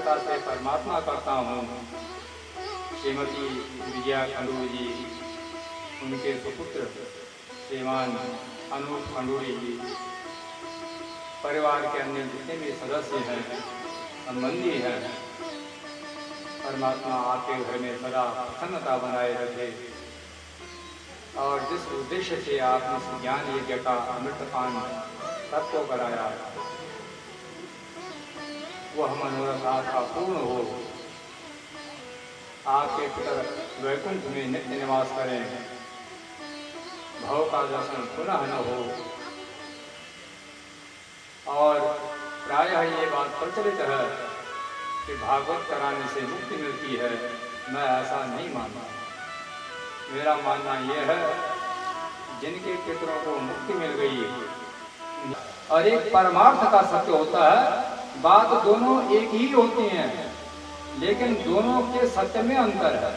कृतज्ञता से परमात्मा करता हूँ। श्रीमती विजया खंडूरी जी, उनके सुपुत्र श्रीमान अनूप खंडूरी जी, परिवार के अन्य जितने भी सदस्य हैं, संबंधी हैं, परमात्मा आपके घर में सदा प्रसन्नता बनाए रखे और जिस उद्देश्य से आपने इस ज्ञान यज्ञ का अमृतपान सबको कराया, वह मनोरथ आपका पूर्ण हो। आपके पितर वैकुंठ में नित्य निवास करें, भव का दर्शन पुनः न हो। और प्रायः ये बात प्रचलित है कि भागवत कराने से मुक्ति मिलती है। मैं ऐसा नहीं मानता। मेरा मानना यह है, जिनके पितरों को मुक्ति मिल गई और एक परमार्थ का सत्य होता है, बात दोनों एक ही होती हैं, लेकिन दोनों के सत्य में अंतर है।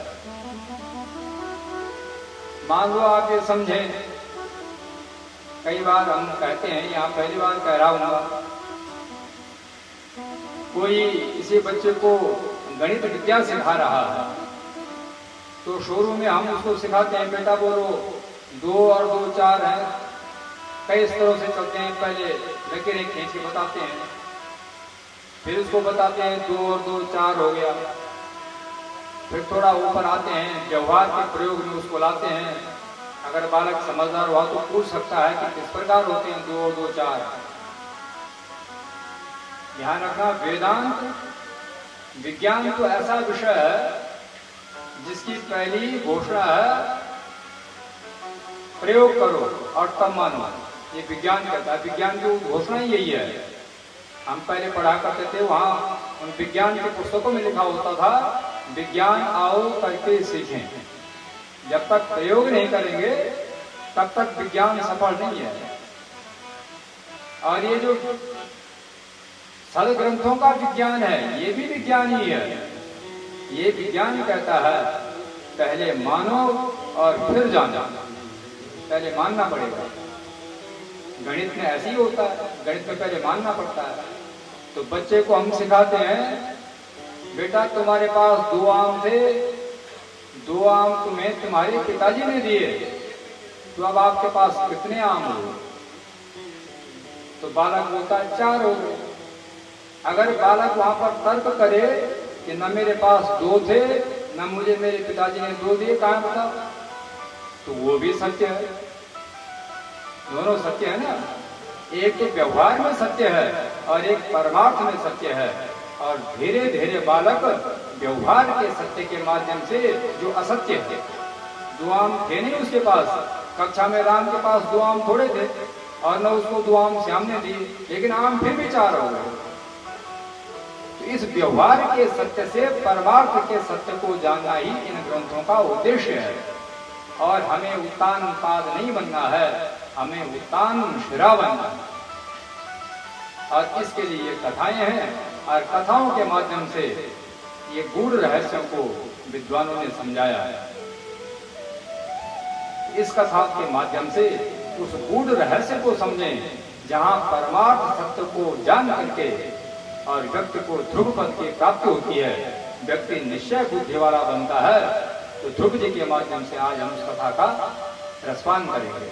मान लो आप ये समझें, कई बार हम कहते हैं, यहाँ पहली बार कह रहा हूँ, कोई किसी बच्चे को गणित विद्या सिखा रहा है, तो शुरू में हम उसको सिखाते हैं, बेटा बोलो 2 और 2 4 है। कई स्तरों से चलते हैं, पहले लकीरें खींच के बताते हैं, फिर उसको बताते हैं 2 और 2 4 हो गया। फिर थोड़ा ऊपर आते हैं, व्यवहार के प्रयोग में उसको लाते हैं। अगर बालक समझदार हुआ तो पूछ सकता है कि किस प्रकार होते हैं 2 और 2 4। ध्यान रखना, वेदांत विज्ञान तो ऐसा विषय है जिसकी पहली घोषणा है प्रयोग करो और तब मानो। ये विज्ञान कहता है, विज्ञान की घोषणा ही यही है। हम पहले पढ़ा करते थे, वहां उन विज्ञान के पुस्तकों में लिखा होता था, विज्ञान आओ करके सीखें। जब तक प्रयोग नहीं करेंगे तब तक विज्ञान सफल नहीं है। और ये जो सद ग्रंथों का विज्ञान है, ये भी विज्ञान ही है। ये विज्ञान कहता है पहले मानो और फिर जानो। पहले मानना पड़ेगा। गणित में ऐसे ही होता है, गणित में पहले मानना पड़ता है। तो बच्चे को हम सिखाते हैं, बेटा तुम्हारे पास 2 आम थे, 2 आम तुम्हें तुम्हारे पिताजी ने दिए, तो अब आपके पास कितने आम हो? तो बालक बोलता है 4 हो गए। अगर बालक वहां पर तर्क करे कि न मेरे पास 2 थे, न मुझे मेरे पिताजी ने 2 दिए, कहाँ बताओ, तो वो भी सत्य है। दोनों सत्य है ना। एक तो व्यवहार में सत्य है और एक परमार्थ में सत्य है। और धीरे धीरे बालक व्यवहार के सत्य के माध्यम से जो असत्य है, 2 आम थे नहीं उसके पास, कक्षा में राम के पास 2 आम थोड़े थे और न उसको 2 आम श्याम ने दिए, लेकिन आम फिर भी 4 हो गए। तो इस व्यवहार के सत्य से परमार्थ के सत्य को जानना ही इन ग्रंथों का उद्देश्य है। और हमें उत्तान पाद नहीं बनना है, हमें उत्तान शिरा बनना है। और इसके लिए ये कथाएं हैं और कथाओं के माध्यम से ये गूढ़ रहस्यों को विद्वानों ने समझाया है। इस कथा के माध्यम से उस गूढ़ रहस्य को समझें, जहां परमार्थ सत्य को जान करके और व्यक्ति को ध्रुव पद की प्राप्ति होती है, व्यक्ति निश्चय बुद्धि वाला बनता है। तो ध्रुव जी के माध्यम से आज हम उस कथा का रसपान करेंगे।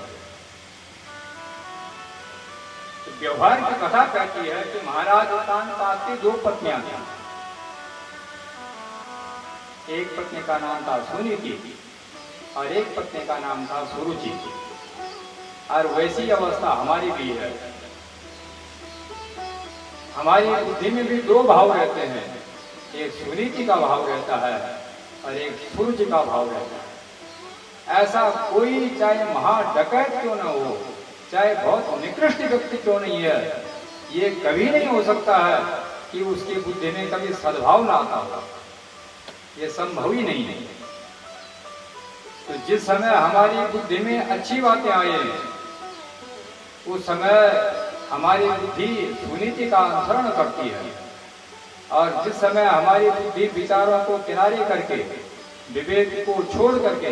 तो व्यवहार की कथा कहती है कि महाराज उत्तान पाद की 2 पत्नियां थीं। एक पत्नी का नाम था सुनीति और एक पत्नी का नाम था सुरुचि। और वैसी अवस्था हमारी भी है। हमारी बुद्धि में भी 2 भाव रहते हैं, एक सुनीति का भाव रहता है और एक सुरुचि का भाव रहता है। ऐसा कोई चाहे महाडकैत क्यों न हो, चाहे बहुत निकृष्ट व्यक्ति क्यों नहीं है, ये कभी नहीं हो सकता है कि उसकी बुद्धि में कभी सद्भाव ना आता हो। ये संभव ही नहीं है। तो जिस समय हमारी बुद्धि में अच्छी बातें आए, उस समय हमारी बुद्धि सुनीति का अनुसरण करती है। और जिस समय हमारी बुद्धि विचारों को किनारे करके, विवेक को छोड़ करके